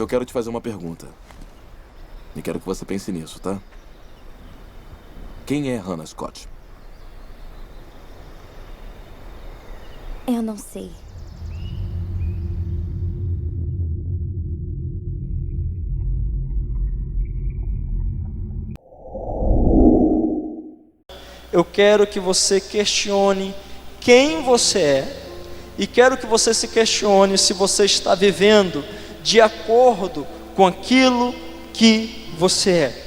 Eu quero te fazer uma pergunta. E quero que você pense nisso, tá? Quem é Hannah Scott? Eu não sei. Eu quero que você questione quem você é e quero que você se questione se você está vivendo de acordo com aquilo que você é,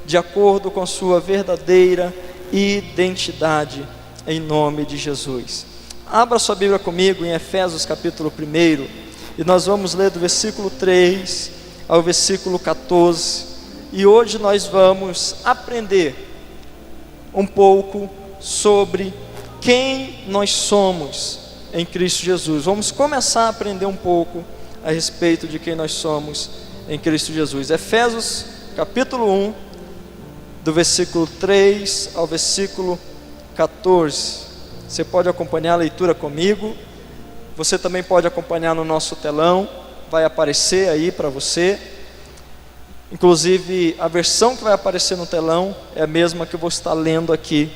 de acordo com a sua verdadeira identidade, em nome de Jesus. Abra sua Bíblia comigo em Efésios capítulo 1 e nós vamos ler do versículo 3 ao versículo 14 e hoje nós vamos aprender um pouco sobre quem nós somos em Cristo Jesus. Vamos começar a aprender um pouco a respeito de quem nós somos em Cristo Jesus. Efésios capítulo 1, do versículo 3 ao versículo 14. Você pode acompanhar a leitura comigo. Você também pode acompanhar no nosso telão. Vai aparecer aí para você. Inclusive, a versão que vai aparecer no telão é a mesma que eu vou estar lendo aqui.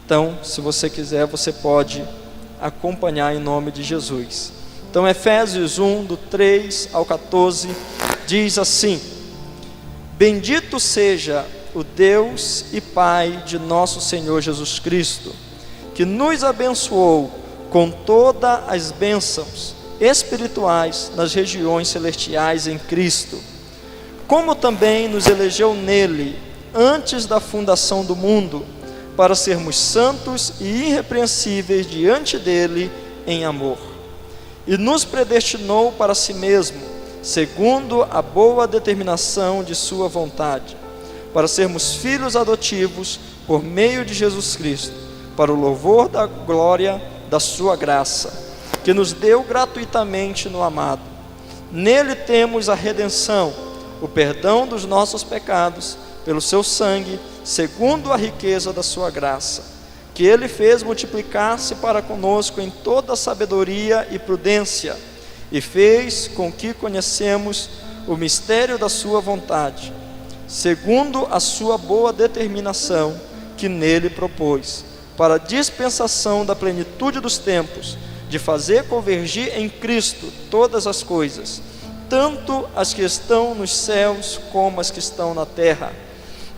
Então, se você quiser, você pode acompanhar em nome de Jesus. Então, Efésios 1, do 3 ao 14, diz assim: Bendito seja o Deus e Pai de nosso Senhor Jesus Cristo, que nos abençoou com todas as bênçãos espirituais nas regiões celestiais em Cristo, como também nos elegeu nele antes da fundação do mundo, para sermos santos e irrepreensíveis diante dele em amor. E nos predestinou para si mesmo, segundo a boa determinação de sua vontade, para sermos filhos adotivos por meio de Jesus Cristo, para o louvor da glória da sua graça, que nos deu gratuitamente no amado. Nele temos a redenção, o perdão dos nossos pecados, pelo seu sangue, segundo a riqueza da sua graça, que ele fez multiplicar-se para conosco em toda sabedoria e prudência, e fez com que conhecemos o mistério da sua vontade, segundo a sua boa determinação, que nele propôs, para a dispensação da plenitude dos tempos, de fazer convergir em Cristo todas as coisas, tanto as que estão nos céus como as que estão na terra.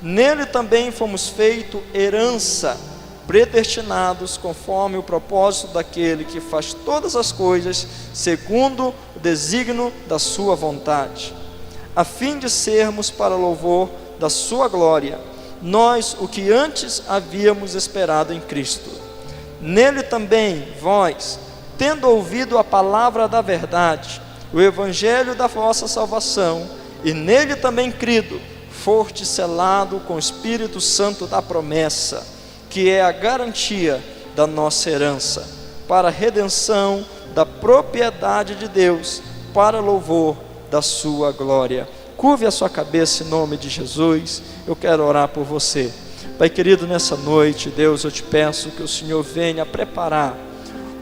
Nele também fomos feitos herança, predestinados conforme o propósito daquele que faz todas as coisas segundo o desígnio da sua vontade, a fim de sermos para louvor da sua glória, nós o que antes havíamos esperado em Cristo. Nele também vós, tendo ouvido a palavra da verdade, o evangelho da vossa salvação, e nele também crido, foste selado com o Espírito Santo da promessa, que é a garantia da nossa herança, para a redenção da propriedade de Deus, para louvor da sua glória. Curve a sua cabeça em nome de Jesus. Eu quero orar por você. Pai querido, nessa noite, Deus, eu te peço que o Senhor venha preparar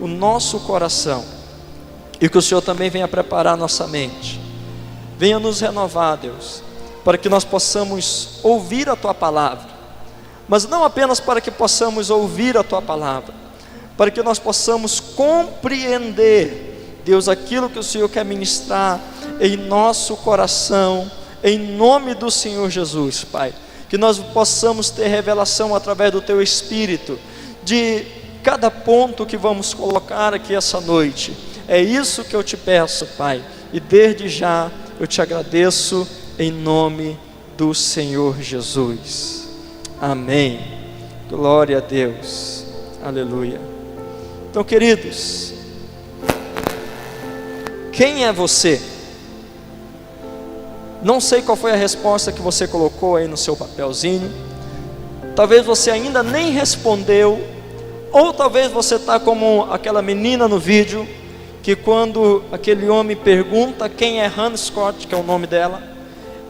o nosso coração, e que o Senhor também venha preparar a nossa mente. Venha nos renovar, Deus, para que nós possamos ouvir a Tua palavra, mas não apenas para que possamos ouvir a Tua palavra, para que nós possamos compreender, Deus, aquilo que o Senhor quer ministrar em nosso coração, em nome do Senhor Jesus, Pai. Que nós possamos ter revelação através do Teu Espírito, de cada ponto que vamos colocar aqui essa noite. É isso que eu te peço, Pai, e desde já eu te agradeço em nome do Senhor Jesus. Amém. Glória a Deus. Aleluia. Então, queridos, quem é você? Não sei qual foi a resposta que você colocou aí no seu papelzinho. Talvez você ainda nem respondeu, ou talvez você está como aquela menina no vídeo, que quando aquele homem pergunta quem é Hannah Scott, que é o nome dela,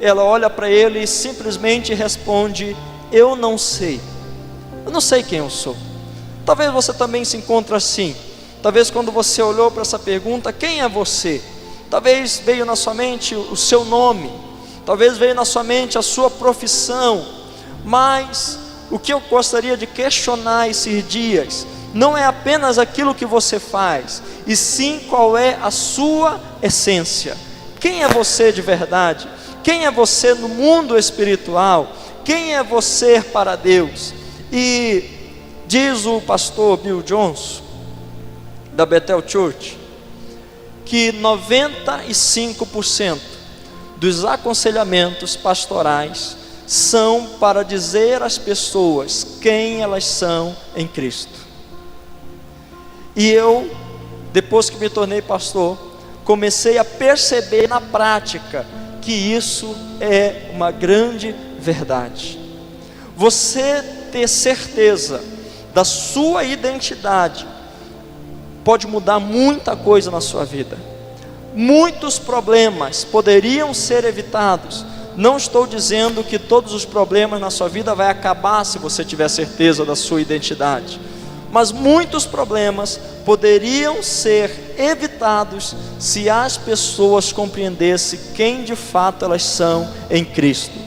ela olha para ele e simplesmente responde: eu não sei quem eu sou. Talvez você também se encontre assim. Talvez quando você olhou para essa pergunta, quem é você? talvez veio na sua mente o seu nome, talvez veio na sua mente a sua profissão, mas o que eu gostaria de questionar esses dias, não é apenas aquilo que você faz, e sim qual é a sua essência. Quem é você de verdade? Quem é você no mundo espiritual? Quem é você para Deus? E diz o pastor Bill Johnson, da Bethel Church, que 95% dos aconselhamentos pastorais são para dizer às pessoas quem elas são em Cristo. E eu, depois que me tornei pastor, comecei a perceber na prática que isso é uma grande verdade. Você ter certeza da sua identidade pode mudar muita coisa na sua vida. Muitos problemas poderiam ser evitados. Não estou dizendo que todos os problemas na sua vida vai acabar se você tiver certeza da sua identidade, mas muitos problemas poderiam ser evitados se as pessoas compreendessem quem de fato elas são em Cristo.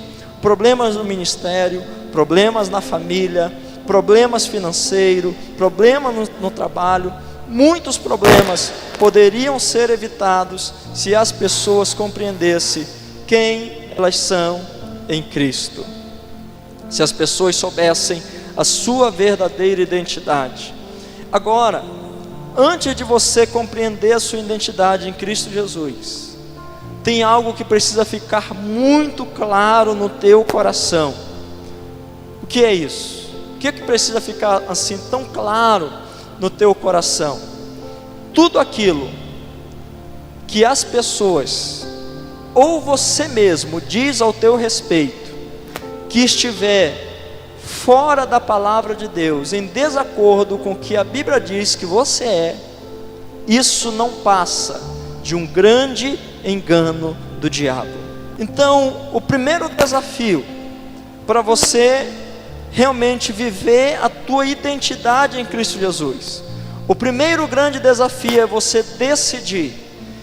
Problemas no ministério, problemas na família, problemas financeiros, problemas no trabalho, muitos problemas poderiam ser evitados se as pessoas compreendessem quem elas são em Cristo. Se as pessoas soubessem a sua verdadeira identidade. Agora, antes de você compreender a sua identidade em Cristo Jesus, tem algo que precisa ficar muito claro no teu coração. O que é isso? O que é que precisa ficar assim tão claro no teu coração? Tudo aquilo que as pessoas ou você mesmo diz ao teu respeito que estiver fora da palavra de Deus, em desacordo com o que a Bíblia diz que você é, isso não passa de um grande engano do diabo. Então, o primeiro desafio para você realmente viver a tua identidade em Cristo Jesus, o primeiro grande desafio é você decidir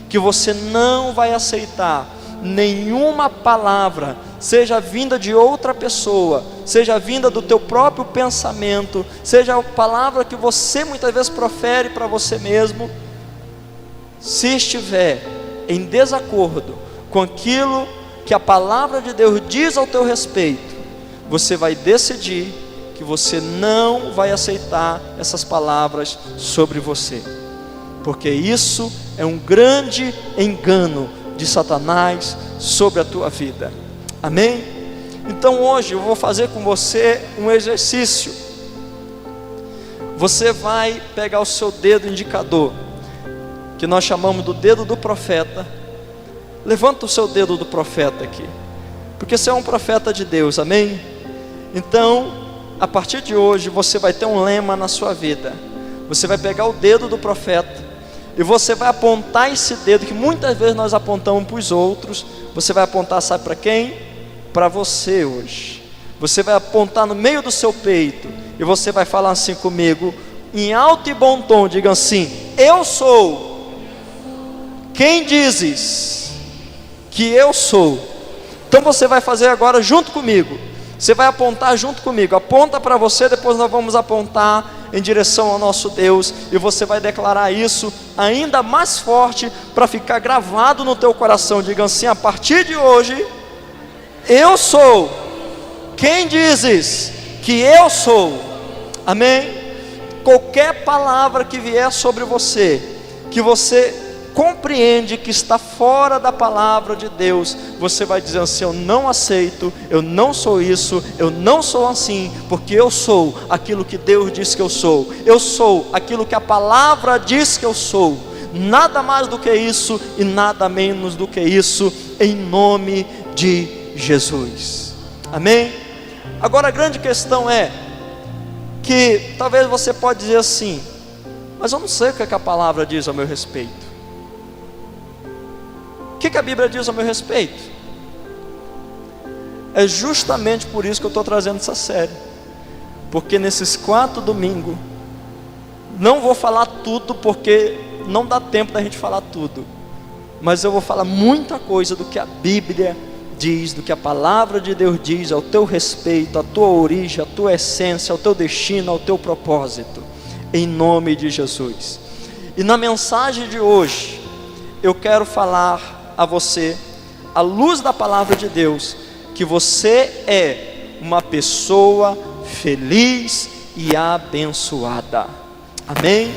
que você não vai aceitar nenhuma palavra, seja vinda de outra pessoa, seja vinda do teu próprio pensamento, seja a palavra que você muitas vezes profere para você mesmo, se estiver em desacordo com aquilo que a palavra de Deus diz ao teu respeito, você vai decidir que você não vai aceitar essas palavras sobre você, porque isso é um grande engano de Satanás sobre a tua vida. Amém? Então hoje eu vou fazer com você um exercício. Você vai pegar o seu dedo indicador, que nós chamamos do dedo do profeta. Levanta o seu dedo do profeta aqui, porque você é um profeta de Deus, amém? Então, a partir de hoje você vai ter um lema na sua vida. Você vai pegar o dedo do profeta e você vai apontar esse dedo, que muitas vezes nós apontamos para os outros. Você vai apontar, sabe para quem? Para você hoje. Você vai apontar no meio do seu peito e você vai falar assim comigo, em alto e bom tom, diga assim: eu sou quem dizes que eu sou. Então você vai fazer agora junto comigo. Você vai apontar junto comigo. Aponta para você, depois nós vamos apontar em direção ao nosso Deus, e você vai declarar isso ainda mais forte, para ficar gravado no teu coração. Diga assim: a partir de hoje, eu sou quem dizes que eu sou. Amém? Qualquer palavra que vier sobre você, que você compreende que está fora da palavra de Deus, você vai dizer assim: eu não aceito, eu não sou isso, eu não sou assim, porque eu sou aquilo que Deus diz que eu sou aquilo que a palavra diz que eu sou, nada mais do que isso e nada menos do que isso, em nome de Jesus. Amém? Agora a grande questão é que talvez você pode dizer assim: mas eu não sei o que a palavra diz ao meu respeito. O que a Bíblia diz ao meu respeito? É justamente por isso que eu estou trazendo essa série, porque nesses 4 domingos, não vou falar tudo, porque não dá tempo da gente falar tudo, mas eu vou falar muita coisa do que a Bíblia diz, do que a palavra de Deus diz ao teu respeito, à tua origem, à tua essência, ao teu destino, ao teu propósito, em nome de Jesus. E na mensagem de hoje, eu quero falar a você, à luz da palavra de Deus, que você é uma pessoa feliz e abençoada. Amém?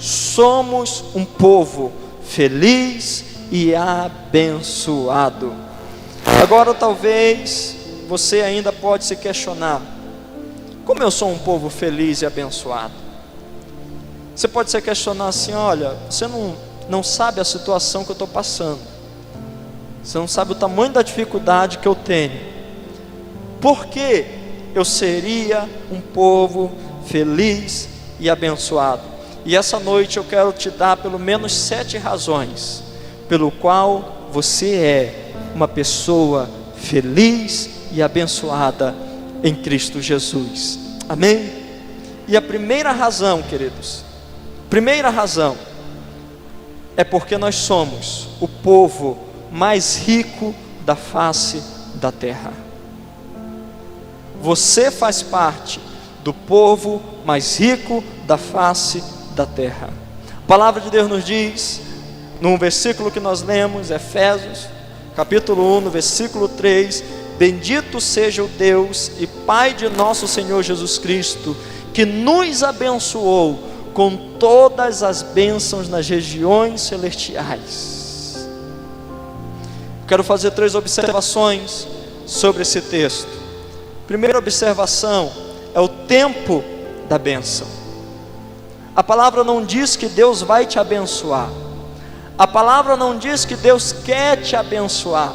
Somos um povo feliz e abençoado. Agora talvez você ainda pode se questionar: como eu sou um povo feliz e abençoado? Você pode se questionar assim: olha, você não sabe a situação que eu estou passando, você não sabe o tamanho da dificuldade que eu tenho. Por que eu seria um povo feliz e abençoado? E essa noite eu quero te dar pelo menos 7 razões pelo qual você é uma pessoa feliz e abençoada em Cristo Jesus. Amém? E a primeira razão, queridos, é porque nós somos o povo mais rico da face da terra. Você faz parte do povo mais rico da face da terra. A palavra de Deus nos diz, num versículo que nós lemos, Efésios, capítulo 1, no versículo 3: bendito seja o Deus e Pai de nosso Senhor Jesus Cristo, que nos abençoou com todas as bênçãos nas regiões celestiais. Quero fazer 3 observações sobre esse texto. Primeira observação é o tempo da bênção. A palavra não diz que Deus vai te abençoar, a palavra não diz que Deus quer te abençoar,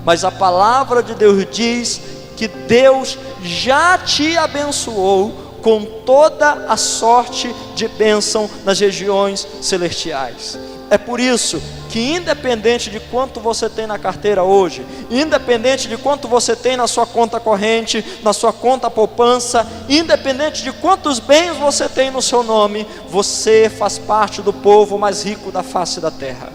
mas a palavra de Deus diz que Deus já te abençoou com toda a sorte de bênção nas regiões celestiais. É por isso que, independente de quanto você tem na carteira hoje, independente de quanto você tem na sua conta corrente, na sua conta poupança, independente de quantos bens você tem no seu nome, você faz parte do povo mais rico da face da terra,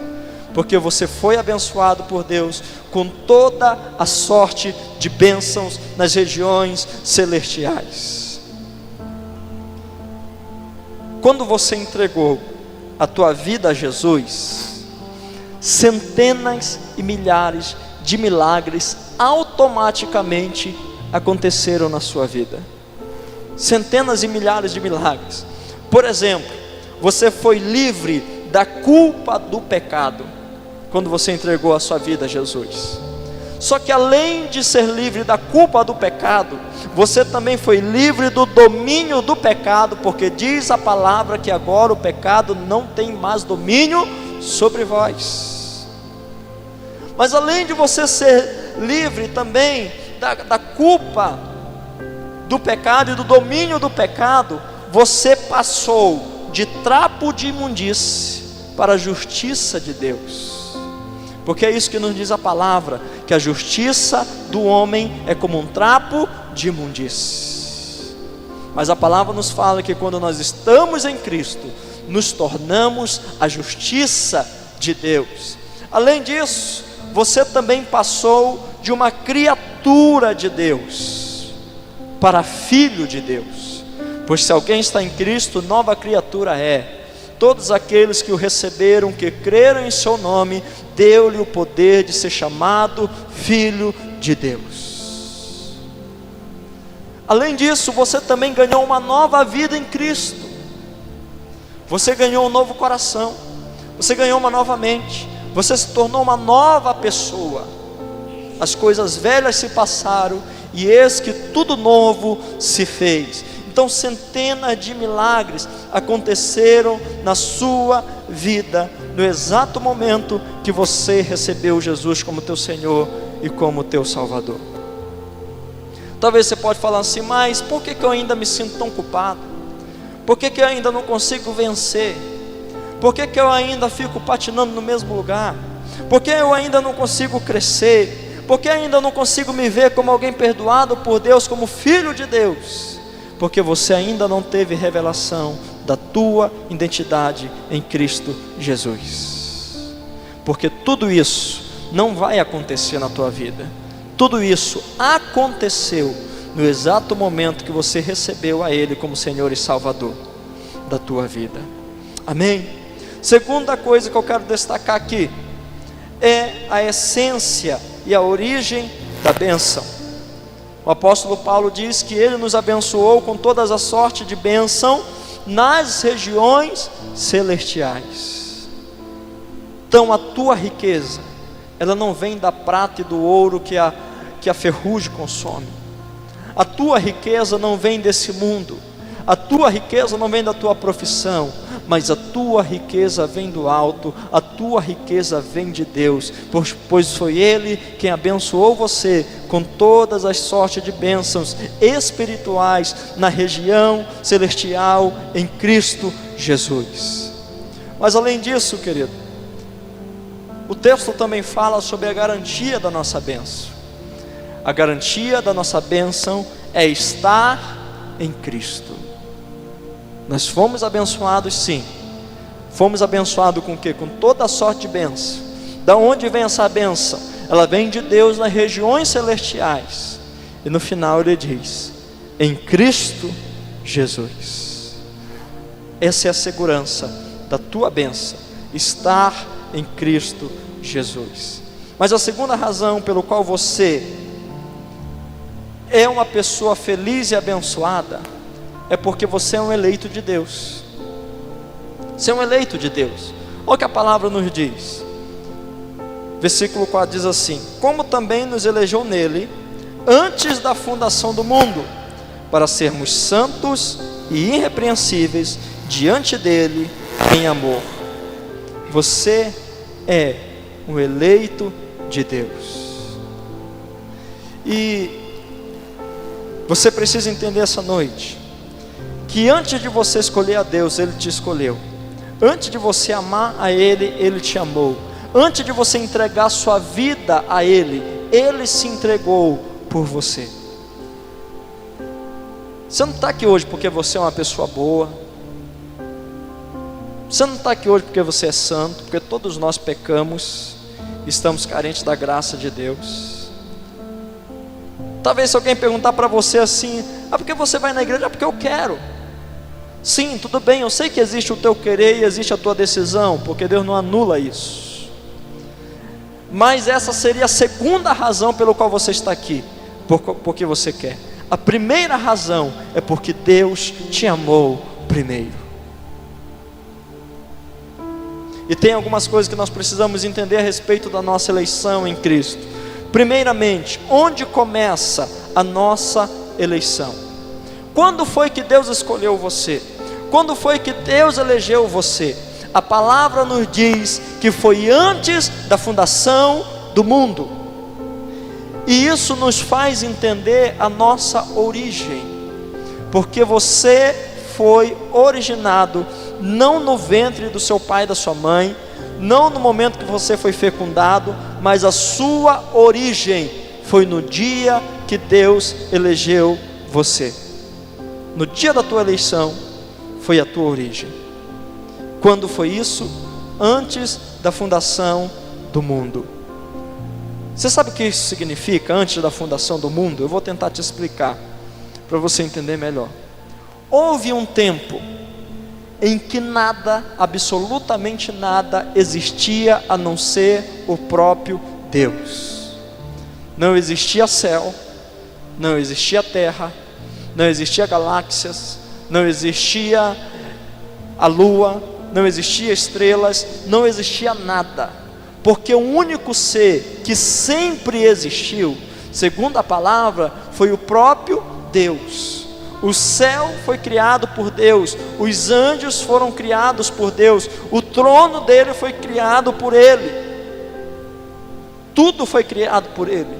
porque você foi abençoado por Deus com toda a sorte de bênçãos nas regiões celestiais. Quando você entregou a tua vida a Jesus, centenas e milhares de milagres automaticamente aconteceram na sua vida. Centenas e milhares de milagres. Por exemplo, você foi livre da culpa do pecado quando você entregou a sua vida a Jesus. Só que além de ser livre da culpa do pecado, você também foi livre do domínio do pecado, porque diz a palavra que agora o pecado não tem mais domínio sobre vós. Mas além de você ser livre também da culpa do pecado e do domínio do pecado, você passou de trapo de imundície para a justiça de Deus. Porque é isso que nos diz a palavra, que a justiça do homem é como um trapo de imundície. Mas a palavra nos fala que quando nós estamos em Cristo, nos tornamos a justiça de Deus. Além disso, você também passou de uma criatura de Deus para filho de Deus. Pois se alguém está em Cristo, nova criatura é. Todos aqueles que o receberam, que creram em seu nome, deu-lhe o poder de ser chamado filho de Deus. Além disso, você também ganhou uma nova vida em Cristo. Você ganhou um novo coração, você ganhou uma nova mente, você se tornou uma nova pessoa. As coisas velhas se passaram e eis que tudo novo se fez. Então centenas de milagres aconteceram na sua vida, no exato momento que você recebeu Jesus como teu Senhor e como teu Salvador. Talvez você pode falar assim: mas por que eu ainda me sinto tão culpado? Por que eu ainda não consigo vencer? Por que eu ainda fico patinando no mesmo lugar? Por que eu ainda não consigo crescer? Por que ainda não consigo me ver como alguém perdoado por Deus, como filho de Deus? Porque você ainda não teve revelação da tua identidade em Cristo Jesus. porque tudo isso não vai acontecer na tua vida. Tudo isso aconteceu no exato momento que você recebeu a Ele como Senhor e Salvador da tua vida. Amém? Segunda coisa que eu quero destacar aqui é a essência e a origem da bênção. O apóstolo Paulo diz que Ele nos abençoou com todas as sortes de bênção nas regiões celestiais. Então a tua riqueza, ela não vem da prata e do ouro que a ferrugem consome. A tua riqueza não vem desse mundo. A tua riqueza não vem da tua profissão, mas a tua riqueza vem do alto. A tua riqueza vem de Deus, pois foi Ele quem abençoou você com todas as sortes de bênçãos espirituais na região celestial em Cristo Jesus. Mas além disso, querido, o texto também fala sobre a garantia da nossa bênção. A garantia da nossa bênção é estar em Cristo. Nós fomos abençoados, sim. Fomos abençoados com o quê? Com toda a sorte de bênção. Da onde vem essa bênção? Ela vem de Deus nas regiões celestiais. E no final ele diz: em Cristo Jesus. Essa é a segurança da tua bênção, estar em Cristo Jesus. Mas a segunda razão pelo qual você é uma pessoa feliz e abençoada é porque você é um eleito de Deus. Você é um eleito de Deus. Olha o que a palavra nos diz. Versículo 4 diz assim: como também nos elegeu nele antes da fundação do mundo, para sermos santos e irrepreensíveis diante dele em amor. Você é um eleito de Deus. E você precisa entender essa noite que antes de você escolher a Deus, Ele te escolheu. Antes de você amar a Ele, Ele te amou. Antes de você entregar sua vida a Ele, Ele se entregou por você. Você não está aqui hoje porque você é uma pessoa boa. Você não está aqui hoje porque você é santo, porque todos nós pecamos, estamos carentes da graça de Deus. Talvez se alguém perguntar para você assim: por que você vai na igreja? Porque eu quero. Sim, tudo bem, eu sei que existe o teu querer e existe a tua decisão, porque Deus não anula isso. Mas essa seria a segunda razão pelo qual você está aqui, porque você quer. A primeira razão é porque Deus te amou primeiro. E tem algumas coisas que nós precisamos entender a respeito da nossa eleição em Cristo. Primeiramente, onde começa a nossa eleição? Quando foi que Deus escolheu você? Quando foi que Deus elegeu você? A palavra nos diz que foi antes da fundação do mundo. E isso nos faz entender a nossa origem, porque você foi originado não no ventre do seu pai e da sua mãe, não no momento que você foi fecundado, mas a sua origem foi no dia que Deus elegeu você. No dia da tua eleição foi a tua origem. Quando foi isso? Antes da fundação do mundo. Você sabe o que isso significa, antes da fundação do mundo? Eu vou tentar te explicar, para você entender melhor. Houve um tempo em que nada, absolutamente nada, existia a não ser o próprio Deus. Não existia céu, não existia terra, não existia galáxias, não existia a lua, não existia estrelas, não existia nada, porque o único ser que sempre existiu, segundo a palavra, foi o próprio Deus. O céu foi criado por Deus, os anjos foram criados por Deus, o trono dele foi criado por Ele, tudo foi criado por Ele.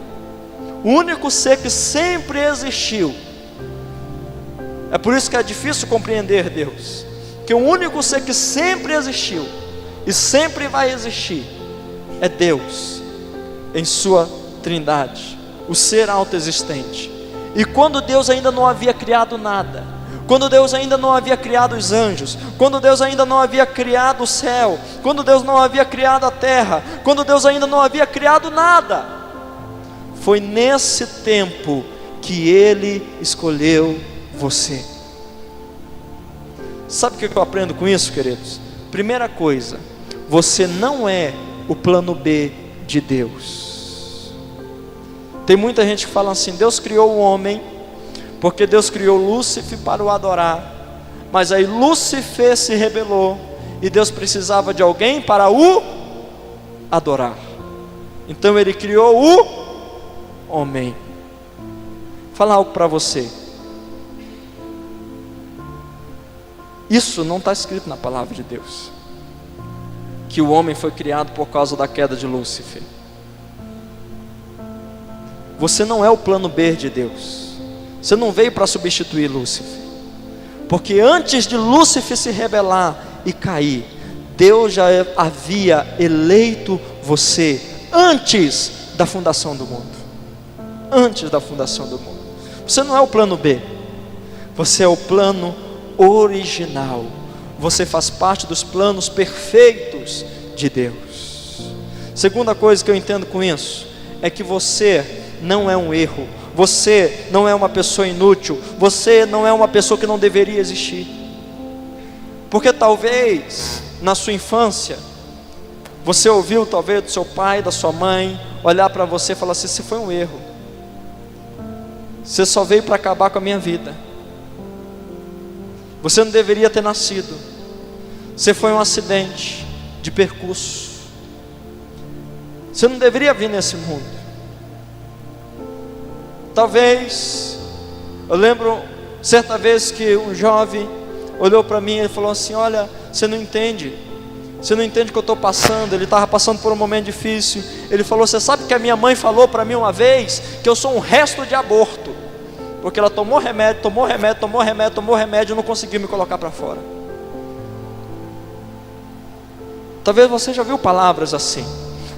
O único ser que sempre existiu. É por isso que é difícil compreender Deus, que o único ser que sempre existiu e sempre vai existir é Deus, em sua trindade, o ser autoexistente. E quando Deus ainda não havia criado nada, quando Deus ainda não havia criado os anjos, quando Deus ainda não havia criado o céu, quando Deus não havia criado a terra, quando Deus ainda não havia criado nada. Foi nesse tempo que Ele escolheu você. Sabe o que eu aprendo com isso, queridos? Primeira coisa, você não é o plano B de Deus. Tem muita gente que fala assim: Deus criou o homem porque Deus criou Lúcifer para o adorar, mas aí Lúcifer se rebelou e Deus precisava de alguém para o adorar, então Ele criou o homem. Vou falar algo para você, isso não está escrito na palavra de Deus, que o homem foi criado por causa da queda de Lúcifer. Você não é o plano B de Deus. Você não veio para substituir Lúcifer, porque antes de Lúcifer se rebelar e cair, Deus já havia eleito você antes da fundação do mundo. Antes da fundação do mundo. Você não é o plano B, você é o plano original. Você faz parte dos planos perfeitos de Deus. Segunda coisa que eu entendo com isso é que você não é um erro, você não é uma pessoa inútil, você não é uma pessoa que não deveria existir. Porque talvez na sua infância você ouviu talvez do seu pai, da sua mãe olhar para você e falar assim: você foi um erro, você só veio para acabar com a minha vida, você não deveria ter nascido, você foi um acidente de percurso, você não deveria vir nesse mundo. Talvez, eu lembro certa vez que um jovem olhou para mim e falou assim: olha, você não entende o que eu estou passando. Ele estava passando por um momento difícil. Ele falou: você sabe que a minha mãe falou para mim uma vez que eu sou um resto de aborto, porque ela tomou remédio e não conseguiu me colocar para fora. Talvez você já ouviu palavras assim,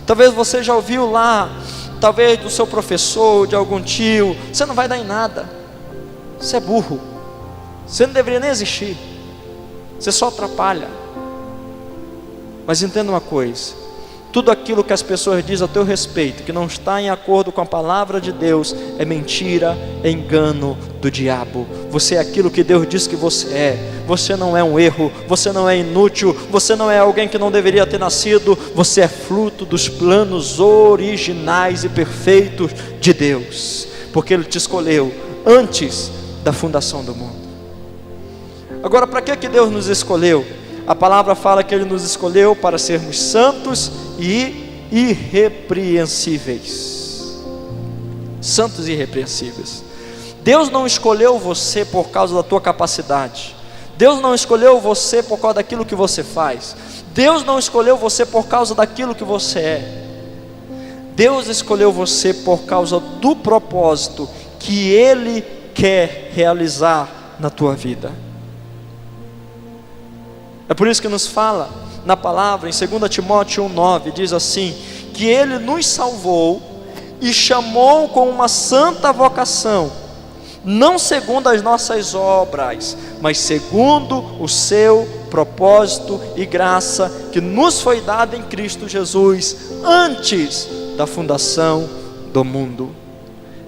talvez você já ouviu lá, talvez do seu professor, de algum tio: você não vai dar em nada, você é burro, você não deveria nem existir, você só atrapalha. Mas entenda uma coisa: tudo aquilo que as pessoas dizem a teu respeito, que não está em acordo com a palavra de Deus, é mentira, é engano do diabo. Você é aquilo que Deus diz que você é. Você não é um erro, você não é inútil, você não é alguém que não deveria ter nascido. Você é fruto dos planos originais e perfeitos de Deus, porque Ele te escolheu antes da fundação do mundo. Agora, para que Deus nos escolheu? A palavra fala que Ele nos escolheu para sermos santos e irrepreensíveis. Santos e irrepreensíveis. Deus não escolheu você por causa da tua capacidade. Deus não escolheu você por causa daquilo que você faz. Deus não escolheu você por causa daquilo que você é. Deus escolheu você por causa do propósito que Ele quer realizar na tua vida. É por isso que nos fala na palavra, em 2 Timóteo 1,9, diz assim: que Ele nos salvou e chamou com uma santa vocação, não segundo as nossas obras, mas segundo o seu propósito e graça, que nos foi dada em Cristo Jesus, antes da fundação do mundo.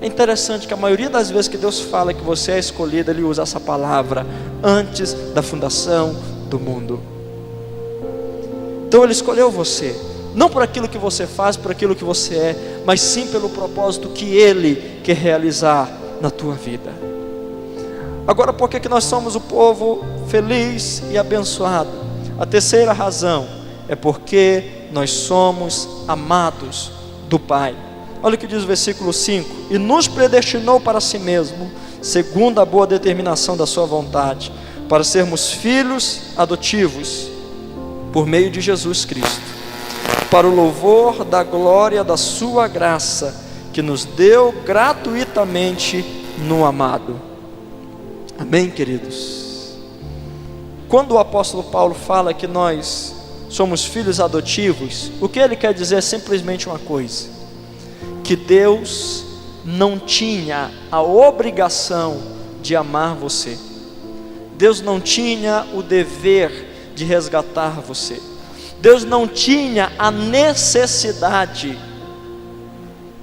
É interessante que a maioria das vezes que Deus fala que você é escolhido, Ele usa essa palavra: antes da fundação do mundo. Então Ele escolheu você, não por aquilo que você faz, por aquilo que você é, mas sim pelo propósito que Ele quer realizar na tua vida. Agora, por que nós somos o povo feliz e abençoado? A terceira razão é porque nós somos amados do Pai. Olha o que diz o versículo 5: e nos predestinou para si mesmo, segundo a boa determinação da sua vontade, para sermos filhos adotivos, por meio de Jesus Cristo, para o louvor da glória da sua graça, que nos deu gratuitamente no amado. Amém, queridos? Quando o apóstolo Paulo fala que nós somos filhos adotivos, o que ele quer dizer é simplesmente uma coisa: que Deus não tinha a obrigação de amar você. Deus não tinha o dever de resgatar você. Deus não tinha a necessidade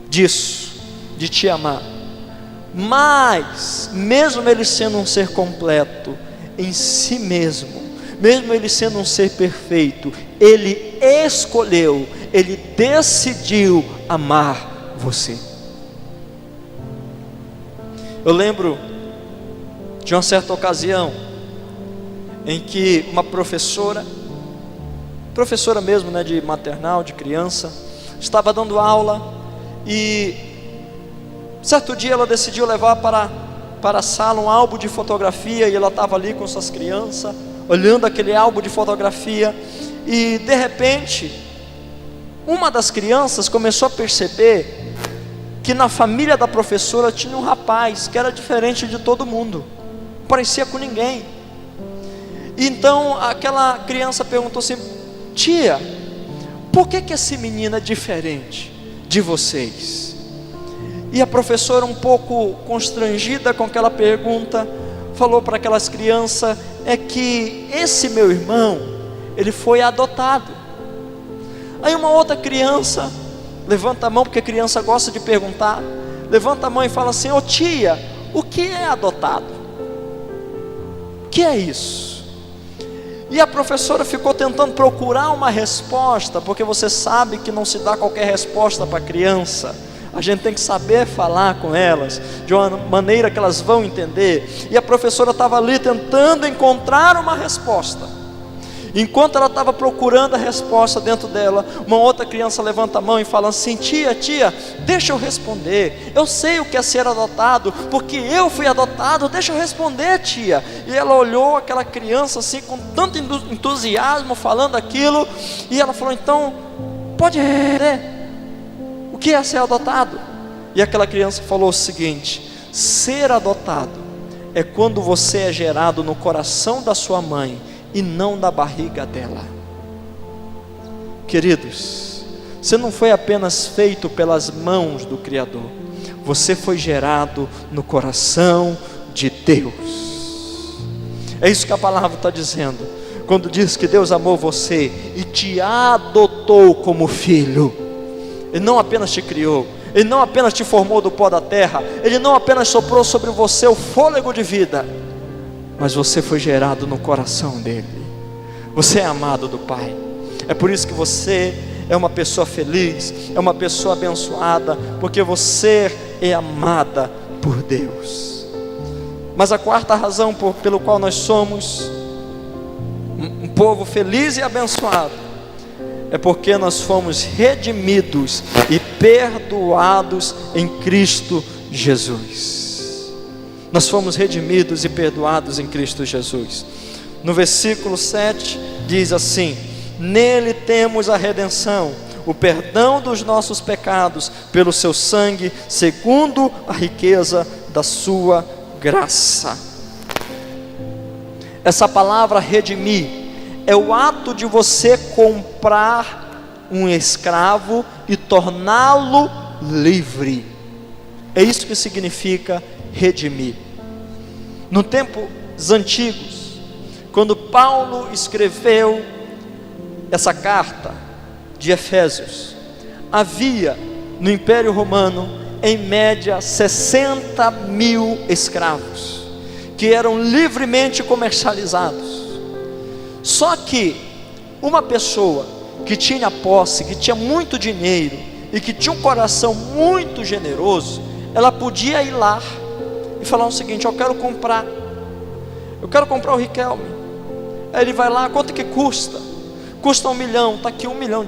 disso, de te amar. Mas, mesmo Ele sendo um ser completo em si mesmo, mesmo Ele sendo um ser perfeito, Ele escolheu, Ele decidiu amar você. Eu lembro de uma certa ocasião em que uma professora mesmo, de maternal, de criança, estava dando aula e certo dia ela decidiu levar para a sala um álbum de fotografia, e ela estava ali com suas crianças, olhando aquele álbum de fotografia, e de repente, uma das crianças começou a perceber que na família da professora tinha um rapaz que era diferente de todo mundo, não parecia com ninguém. E então aquela criança perguntou assim: tia, por que esse menino é diferente de vocês? E a professora, um pouco constrangida com aquela pergunta, falou para aquelas crianças: é que esse meu irmão, ele foi adotado. Aí uma outra criança levanta a mão, porque a criança gosta de perguntar, levanta a mão e fala assim: ô tia, o que é adotado? O que é isso? E a professora ficou tentando procurar uma resposta, porque você sabe que não se dá qualquer resposta para a criança. A gente tem que saber falar com elas de uma maneira que elas vão entender. E a professora estava ali tentando encontrar uma resposta. Enquanto ela estava procurando a resposta dentro dela, uma outra criança levanta a mão e fala assim: tia, deixa eu responder. Eu sei o que é ser adotado, porque eu fui adotado, deixa eu responder, tia. E ela olhou aquela criança assim com tanto entusiasmo falando aquilo, e ela falou: então, pode responder, o que é ser adotado? E aquela criança falou o seguinte: ser adotado é quando você é gerado no coração da sua mãe e não da barriga dela. Queridos, você não foi apenas feito pelas mãos do Criador, você foi gerado no coração de Deus. É isso que a palavra está dizendo, quando diz que Deus amou você e te adotou como filho. Ele não apenas te criou, Ele não apenas te formou do pó da terra, Ele não apenas soprou sobre você o fôlego de vida, mas você foi gerado no coração dele. Você é amado do Pai. É por isso que você é uma pessoa feliz, é uma pessoa abençoada, porque você é amada por Deus. Mas a quarta razão pelo qual nós somos um povo feliz e abençoado é porque nós fomos redimidos e perdoados em Cristo Jesus. Nós fomos redimidos e perdoados em Cristo Jesus. No versículo 7 diz assim: nele temos a redenção, o perdão dos nossos pecados, pelo seu sangue, segundo a riqueza da sua graça. Essa palavra redimir é o ato de você comprar um escravo e torná-lo livre. É isso que significa redimir. No tempos antigos, quando Paulo escreveu essa carta de Efésios, havia no Império Romano em média 60 mil escravos que eram livremente comercializados. Só que uma pessoa que tinha posse, que tinha muito dinheiro e que tinha um coração muito generoso, ela podia ir lá e falar o seguinte: eu quero comprar o Riquelme. Aí ele vai lá: quanto que custa? Custa $1 milhão, está aqui $1 milhão.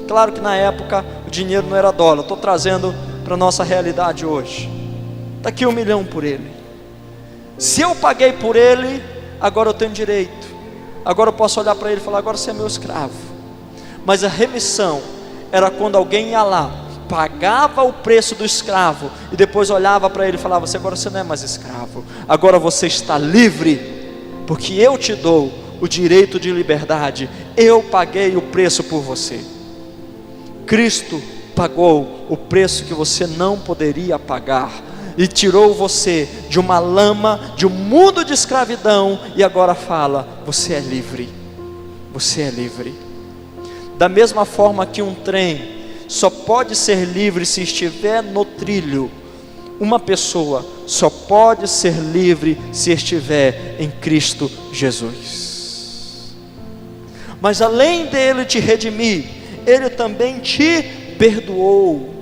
Claro que na época o dinheiro não era dólar, estou trazendo para a nossa realidade hoje. Está aqui $1 milhão por ele. Se eu paguei por ele, agora eu tenho direito. Agora eu posso olhar para ele e falar: agora você é meu escravo. Mas a remissão era quando alguém ia lá, pagava o preço do escravo e depois olhava para ele e falava: agora você não é mais escravo, agora você está livre, porque eu te dou o direito de liberdade, eu paguei o preço por você. Cristo pagou o preço que você não poderia pagar. e tirou você de uma lama, de um mundo de escravidão, e agora fala: você é livre, você é livre. Da mesma forma que um trem só pode ser livre se estiver no trilho, uma pessoa só pode ser livre se estiver em Cristo Jesus. Mas além dele te redimir, ele também te perdoou.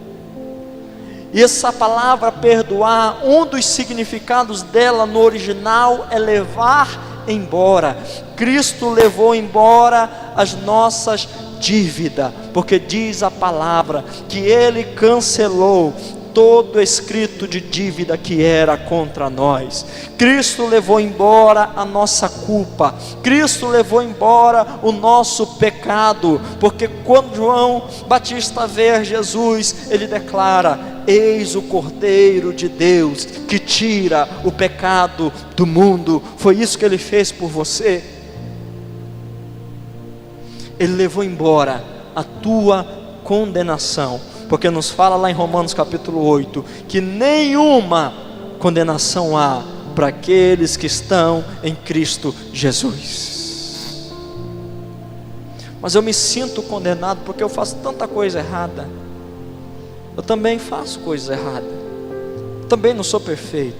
E essa palavra perdoar, um dos significados dela no original é levar embora. Cristo levou embora as nossas dívidas, porque diz a palavra que ele cancelou todo escrito de dívida que era contra nós. Cristo levou embora a nossa culpa, Cristo levou embora o nosso pecado, porque quando João Batista vê Jesus, ele declara: eis o Cordeiro de Deus, que tira o pecado do mundo. Foi isso que ele fez por você. Ele levou embora a tua condenação, porque nos fala lá em Romanos capítulo 8, que nenhuma condenação há para aqueles que estão em Cristo Jesus. Mas eu me sinto condenado porque eu faço tanta coisa errada. Eu também faço coisas erradas, também não sou perfeito,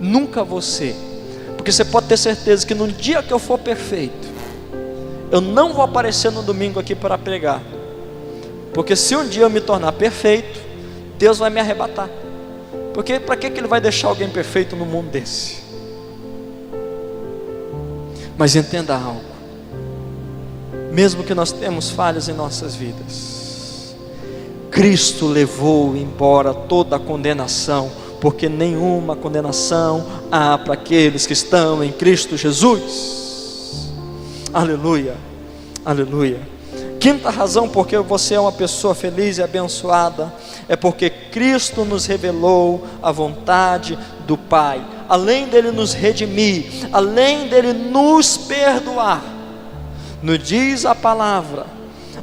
nunca vou ser, porque você pode ter certeza que no dia que eu for perfeito, eu não vou aparecer no domingo aqui para pregar, porque se um dia eu me tornar perfeito, Deus vai me arrebatar. Porque para que Ele vai deixar alguém perfeito no mundo desse? Mas entenda algo, mesmo que nós temos falhas em nossas vidas, Cristo levou embora toda a condenação, porque nenhuma condenação há para aqueles que estão em Cristo Jesus. Aleluia, aleluia. Quinta razão porque você é uma pessoa feliz e abençoada, é porque Cristo nos revelou a vontade do Pai. Além dele nos redimir, além dele nos perdoar, nos diz a palavra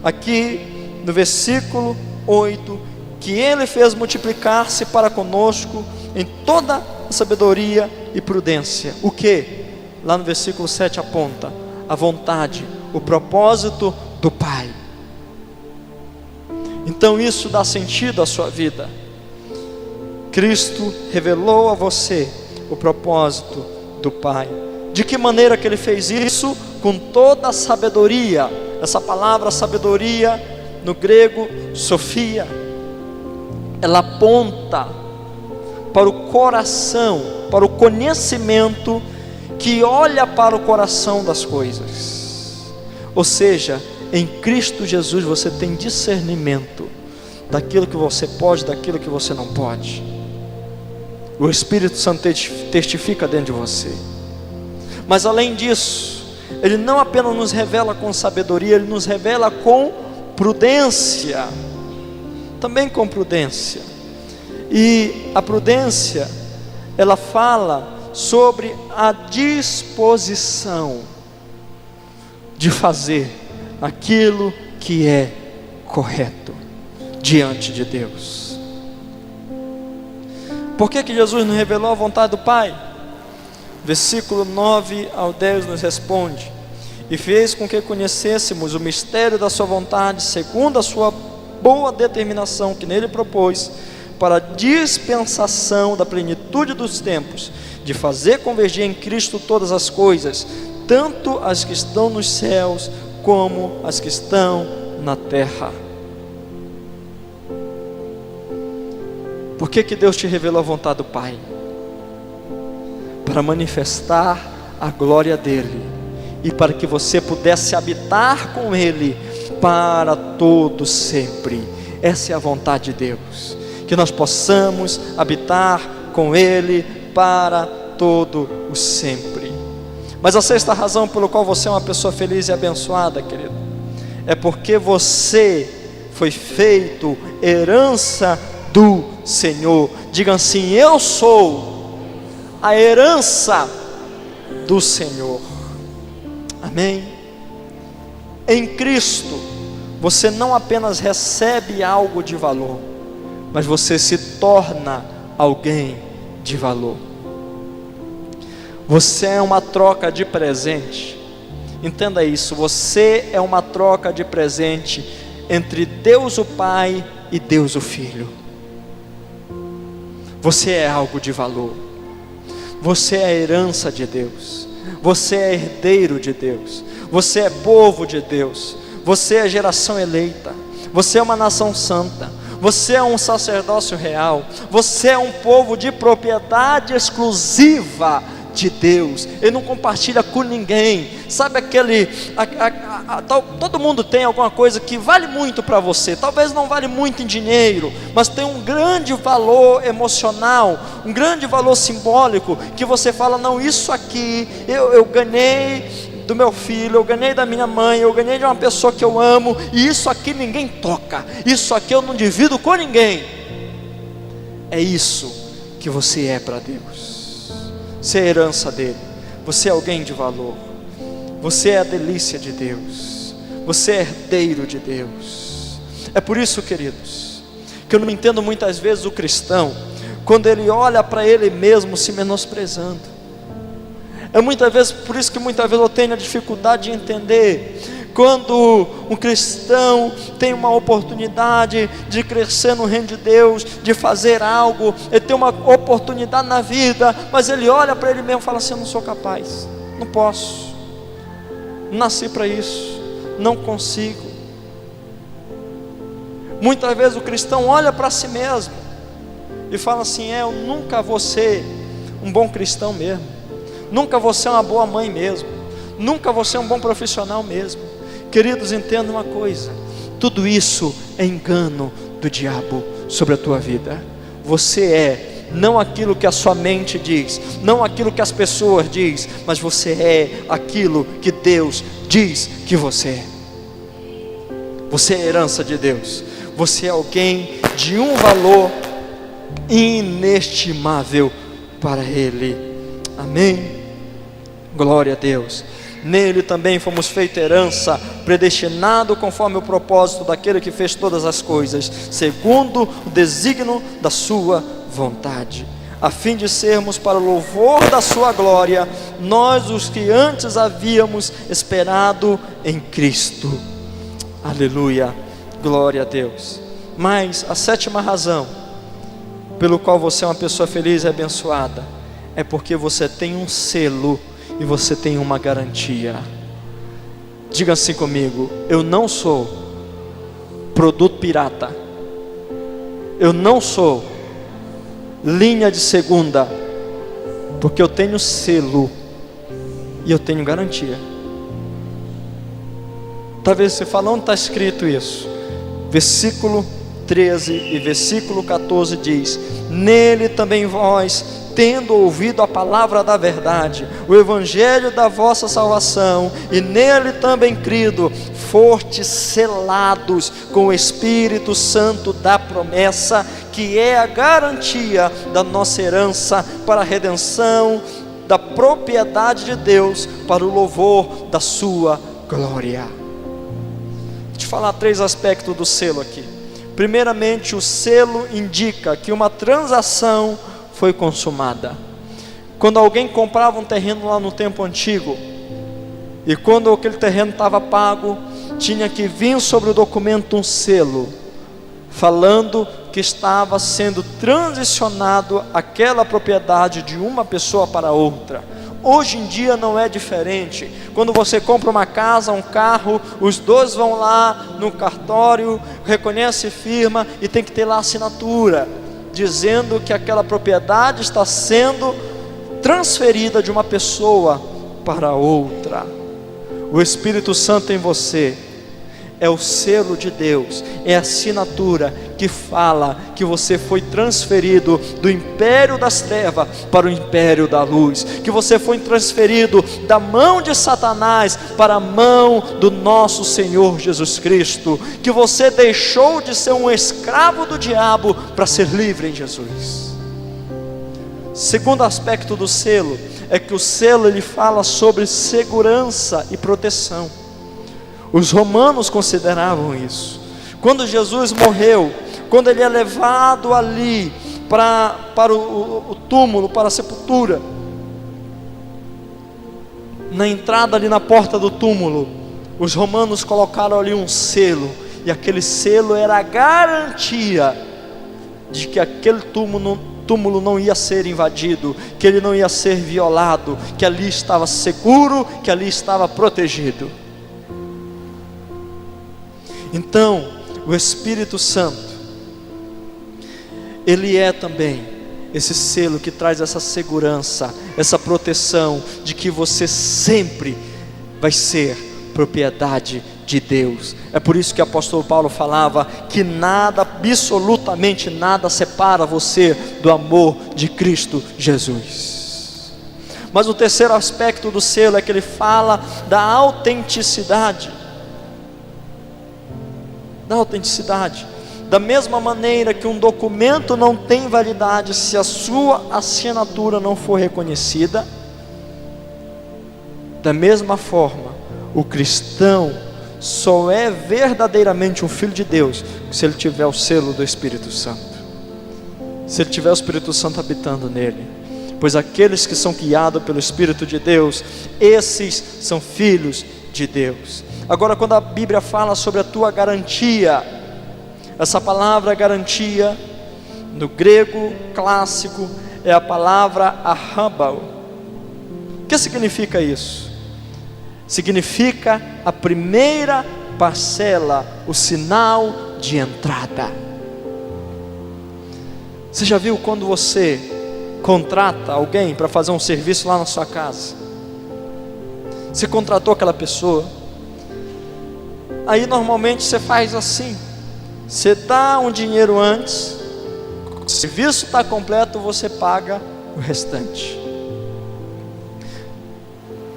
aqui no versículo 8, que ele fez multiplicar-se para conosco em toda sabedoria e prudência. O que? Lá no versículo 7 aponta a vontade, o propósito do Pai. Então isso dá sentido à sua vida. Cristo revelou a você o propósito do Pai. De que maneira que Ele fez isso? Com toda a sabedoria. Essa palavra sabedoria no grego, Sofia, ela aponta para o coração, para o conhecimento que olha para o coração das coisas. Ou seja, em Cristo Jesus você tem discernimento daquilo que você pode, daquilo que você não pode. O Espírito Santo testifica dentro de você. Mas além disso, Ele não apenas nos revela com sabedoria, Ele nos revela com prudência. Também com prudência. E a prudência, ela fala sobre a disposição de fazer aquilo que é correto diante de Deus. Por que Jesus nos revelou a vontade do Pai? Versículo 9 ao 10 nos responde: e fez com que conhecêssemos o mistério da sua vontade, segundo a sua boa determinação que nele propôs, para a dispensação da plenitude dos tempos, de fazer convergir em Cristo todas as coisas, tanto as que estão nos céus, como as que estão na terra. Por que Deus te revelou a vontade do Pai? Para manifestar a glória dEle, e para que você pudesse habitar com Ele para todo sempre. Essa é a vontade de Deus, que nós possamos habitar com Ele para todo o sempre. Mas a sexta razão pelo qual você é uma pessoa feliz e abençoada, querido, é porque você foi feito herança do Senhor. Diga assim: eu sou a herança do Senhor. Amém? Em Cristo, você não apenas recebe algo de valor, mas você se torna alguém de valor. Você é uma troca de presente. Entenda isso, você é uma troca de presente entre Deus o Pai e Deus o Filho. Você é algo de valor. Você é a herança de Deus. Você é herdeiro de Deus. Você é povo de Deus. Você é geração eleita. Você é uma nação santa. Você é um sacerdócio real. Você é um povo de propriedade exclusiva de Deus. Ele não compartilha com ninguém. Sabe aquele todo mundo tem alguma coisa que vale muito para você. Talvez não vale muito em dinheiro, mas tem um grande valor emocional, um grande valor simbólico, que você fala, não, isso aqui eu ganhei do meu filho, eu ganhei da minha mãe, eu ganhei de uma pessoa que eu amo, e isso aqui ninguém toca, isso aqui eu não divido com ninguém. É isso que você é para Deus. Você é a herança dele. Você é alguém de valor. Você é a delícia de Deus. Você é herdeiro de Deus. É por isso, queridos, que eu não entendo muitas vezes o cristão quando ele olha para ele mesmo se menosprezando. É muitas vezes, por isso que muitas vezes eu tenho a dificuldade de entender quando um cristão tem uma oportunidade de crescer no reino de Deus, de fazer algo, ele tem uma oportunidade na vida, mas ele olha para ele mesmo e fala assim, eu não sou capaz, não posso, não nasci para isso, não consigo. Muitas vezes o cristão olha para si mesmo e fala assim, eu nunca vou ser um bom cristão mesmo, nunca vou ser uma boa mãe mesmo, nunca vou ser um bom profissional mesmo. Queridos, entendam uma coisa, tudo isso é engano do diabo sobre a tua vida. Você é não aquilo que a sua mente diz, não aquilo que as pessoas dizem, mas você é aquilo que Deus diz que você é. Você é a herança de Deus. Você é alguém de um valor inestimável para Ele. Amém? Glória a Deus. Nele também fomos feitos herança, predestinado conforme o propósito daquele que fez todas as coisas, segundo o desígnio da sua vontade, a fim de sermos para o louvor da sua glória, nós os que antes havíamos esperado em Cristo. Aleluia, glória a Deus. Mas a sétima razão pelo qual você é uma pessoa feliz e abençoada é porque você tem um selo e você tem uma garantia. Diga assim comigo, eu não sou produto pirata, eu não sou linha de segunda, porque eu tenho selo e eu tenho garantia. Talvez você fale, onde está escrito isso? Versículo 13 e versículo 14 diz, nele também vós, tendo ouvido a palavra da verdade, o evangelho da vossa salvação, e nele também crido, fostes selados com o Espírito Santo da promessa, que é a garantia da nossa herança para a redenção da propriedade de Deus, para o louvor da sua glória. Vou te falar 3 aspectos do selo aqui. Primeiramente, o selo indica que uma transação foi consumada. Quando alguém comprava um terreno lá no tempo antigo, e quando aquele terreno estava pago, tinha que vir sobre o documento um selo, falando que estava sendo transicionado aquela propriedade de uma pessoa para outra. Hoje em dia não é diferente. Quando você compra uma casa, um carro, os dois vão lá no cartório, reconhece firma e tem que ter lá a assinatura, dizendo que aquela propriedade está sendo transferida de uma pessoa para outra. O Espírito Santo em você é o selo de Deus, é a assinatura que fala que você foi transferido do império das trevas para o império da luz, que você foi transferido da mão de Satanás para a mão do nosso Senhor Jesus Cristo, que você deixou de ser um escravo do diabo para ser livre em Jesus. Segundo aspecto do selo é que o selo ele fala sobre segurança e proteção. Os romanos consideravam isso. Quando Jesus morreu, quando ele é levado ali para o túmulo, para a sepultura. Na entrada ali na porta do túmulo, os romanos colocaram ali um selo, e aquele selo era a garantia de que aquele túmulo não ia ser invadido, que ele não ia ser violado, que ali estava seguro, que ali estava protegido. Então, o Espírito Santo, ele é também esse selo que traz essa segurança, essa proteção de que você sempre vai ser propriedade de Deus. É por isso que o apóstolo Paulo falava que nada, absolutamente nada separa você do amor de Cristo Jesus. Mas o terceiro aspecto do selo é que ele fala da autenticidade. Da autenticidade. Da mesma maneira que um documento não tem validade se a sua assinatura não for reconhecida, da mesma forma, o cristão só é verdadeiramente um filho de Deus se ele tiver o selo do Espírito Santo, se ele tiver o Espírito Santo habitando nele. Pois aqueles que são guiados pelo Espírito de Deus, esses são filhos de Deus. Agora, quando a Bíblia fala sobre a tua garantia, essa palavra garantia, no grego clássico, é a palavra arrabal. O que significa isso? Significa a primeira parcela, o sinal de entrada. Você já viu quando você contrata alguém para fazer um serviço lá na sua casa? Você contratou aquela pessoa, aí normalmente você faz assim: você dá um dinheiro antes, o serviço está completo, você paga o restante.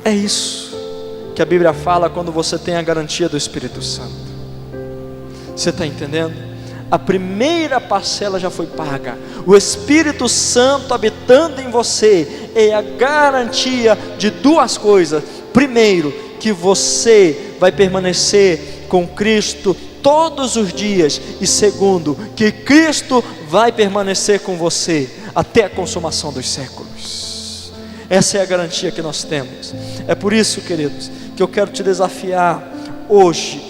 É isso que a Bíblia fala quando você tem a garantia do Espírito Santo. Você está entendendo? A primeira parcela já foi paga. O Espírito Santo habitando em você é a garantia de duas coisas. Primeiro, que você vai permanecer com Cristo todos os dias. E segundo, que Cristo vai permanecer com você até a consumação dos séculos. Essa é a garantia que nós temos. É por isso, queridos, que eu quero te desafiar hoje,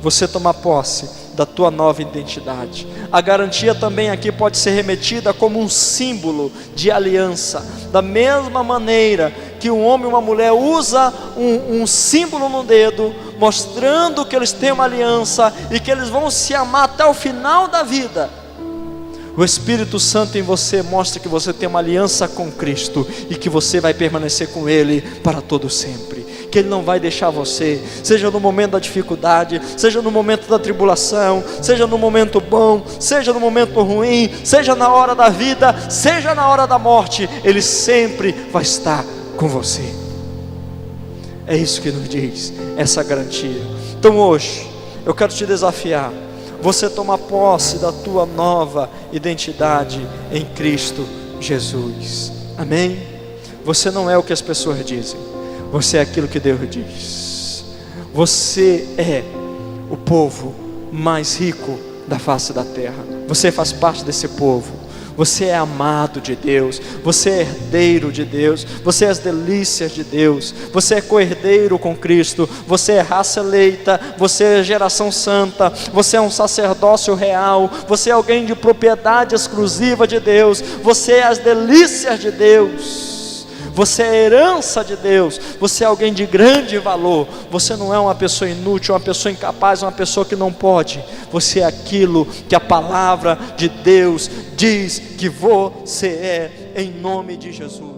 você tomar posse da tua nova identidade. A garantia também aqui pode ser remetida como um símbolo de aliança. Da mesma maneira que um homem e uma mulher usa um símbolo no dedo, mostrando que eles têm uma aliança e que eles vão se amar até o final da vida. O Espírito Santo em você mostra que você tem uma aliança com Cristo e que você vai permanecer com Ele para todo sempre. Que Ele não vai deixar você, seja no momento da dificuldade, seja no momento da tribulação, seja no momento bom, seja no momento ruim, seja na hora da vida, seja na hora da morte, Ele sempre vai estar com você. É isso que nos diz essa garantia. Então hoje eu quero te desafiar, você tomar posse da tua nova identidade em Cristo Jesus. Amém? Você não é o que as pessoas dizem, você é aquilo que Deus diz. Você é o povo mais rico da face da terra. Você faz parte desse povo. Você é amado de Deus, você é herdeiro de Deus, você é as delícias de Deus, você é co-herdeiro com Cristo, você é raça eleita, você é geração santa, você é um sacerdócio real, você é alguém de propriedade exclusiva de Deus, você é as delícias de Deus, você é herança de Deus, você é alguém de grande valor, você não é uma pessoa inútil, uma pessoa incapaz, uma pessoa que não pode, você é aquilo que a palavra de Deus diz que você é, em nome de Jesus.